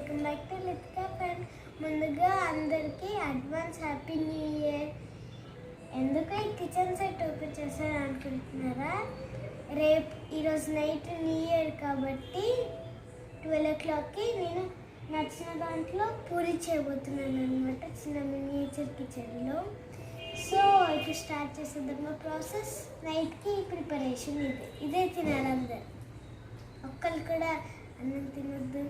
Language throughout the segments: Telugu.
Welcome back to Litika friend. ముందుగా అందరికీ అడ్వాన్స్ హ్యాపీ న్యూ ఇయర్. ఎందుకు ఈ కిచెన్ సెట్ ఓపెన్ చేశాను అనుకుంటున్నారా? ఈరోజు నైట్ న్యూ ఇయర్ కాబట్టి 12 o'clockకి నేను నచ్చిన దాంట్లో పూరి చేయబోతున్నాను అనమాట, చిన్న మినియేచర్ కిచెన్లో. సో ఇప్పుడు స్టార్ట్ చేసేద్దాం మా ప్రాసెస్. నైట్కి ప్రిపరేషన్ ఇదే తినాలి అందరు. ఒక్కరు కూడా అన్నం తినొద్దు,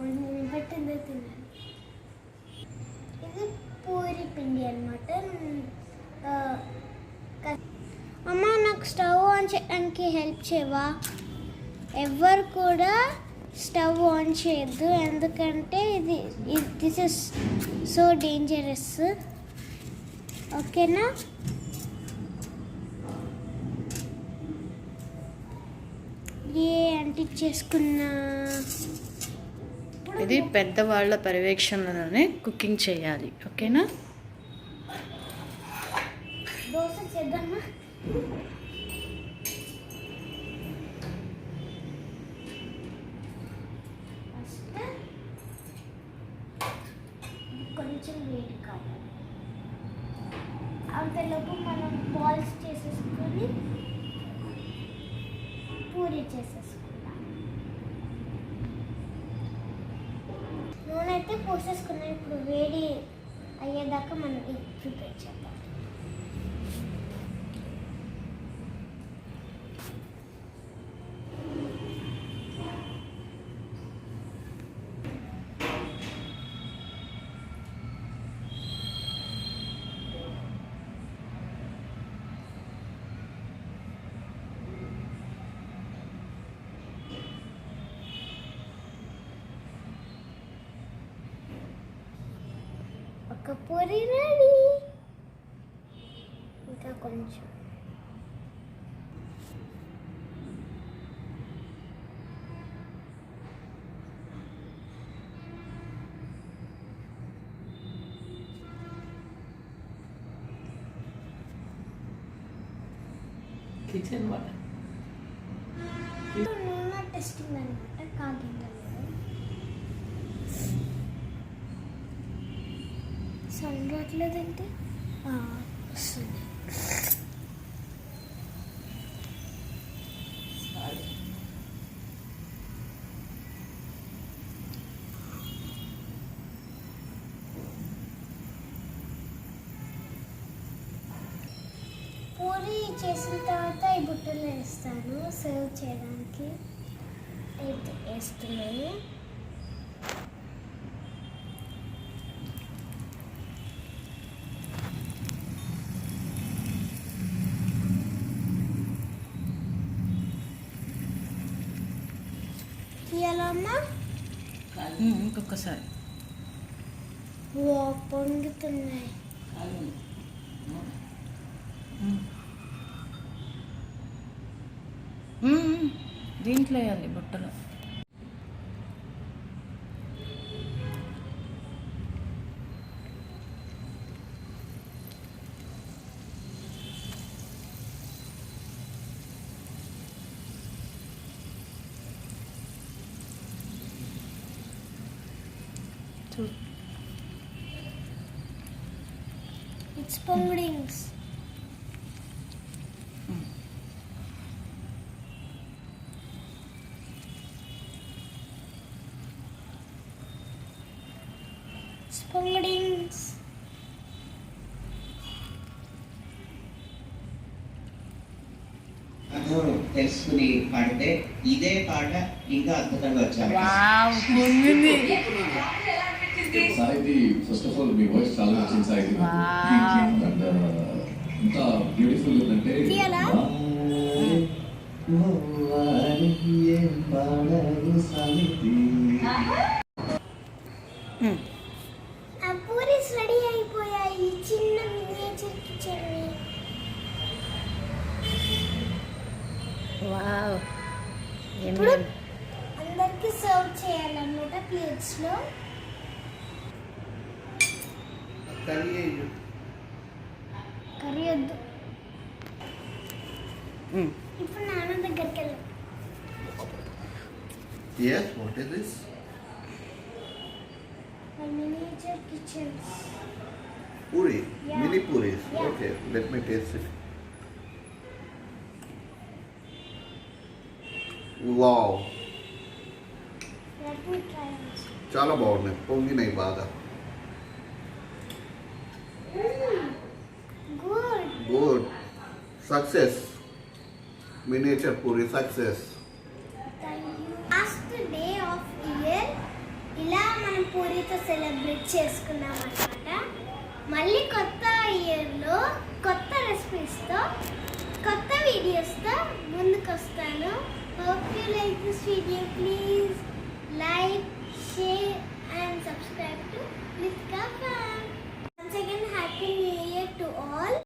నేను పెట్టిందే తినాలి. ఇది పూరి పిండి అనమాట. అమ్మ నాకు స్టవ్ ఆన్ చేయడానికి హెల్ప్ చేయవా? ఎవరు కూడా స్టవ్ ఆన్ చేయొద్దు, ఎందుకంటే దిస్ ఇస్ సో డేంజరస్. ఓకేనా? అంటించేసుకున్నా. ఇది పెద్దవాళ్ళ పర్యవేక్షణలోనే కుకింగ్ చేయాలి. ఓకేనా? దోశ చేద్దామా? ఫస్ట్ కొంచెం వేడి కావాలి. అంతలోపు మనం బాల్స్ చేసేసుకొని పూరి చేసేసుకుందాం. నూనె అయితే పోసేసుకున్నాం. ఇప్పుడు వేడి అయ్యేదాకా మనం ఇది ప్రిపేర్ చేద్దాం. ఒక పూరి రెడీ. ఇంకా కొంచెం. కిచెన్ నూనె టెస్టింగ్ అనమాట. కాగిందా సౌండ్ రావట్లేదంటే వస్తుంది. పూరి చేసిన తర్వాత ఈ బుట్టలో వేస్తాను సర్వ్ చేయడానికి. అయితే వేస్తున్నాను. తీయాలమ్మా? ఇంకొకసారి. పొంగుతున్నాయి. దీంట్లో వేయాలి బుట్టలో. It's puddings. It's puddings. తెలుసుకుని పాడితే ఇదే పాట ఇంకా అద్భుతంగా వచ్చారు. సాయిది ఫస్ట్ ఆఫ్ ఆల్ మీ వాయిస్ చాలా నచ్చింది సాయిది. అండ్ ఎంత బ్యూటిఫుల్ ఉందంటే పూరీస్ రెడీ అయిపోయాయి. చిన్న మినియేచర్ కిచెన్. వావ్. ఇప్పుడు అందరికి సర్వ్ చేయాలన్నమాట ప్లేట్స్లో. కర్రీ వద్దు. ఇప్పుడు నాన్న దగ్గరికి వెళ్ళాం. Yes, what is this? for miniature kitchens. Puri, Yeah. mini puris. Yeah. Okay, let me taste it. Wow, Let me try this. చాలా బాగున్నాయి, పొంగినాయి బాగా. Good. Good. Success. Miniature puri success. Thank you. Last day of year ఇలా మనం పూరితో సెలబ్రేట్ చేసుకున్నాం అన్నమాట. మళ్ళీ కొత్త ఇయర్లో కొత్త రెసిపీస్తో కొత్త వీడియోస్తో ముందుకు వస్తాను. Hope you like this video. Please like, share and subscribe to లిత్కా ఫ్యాన్.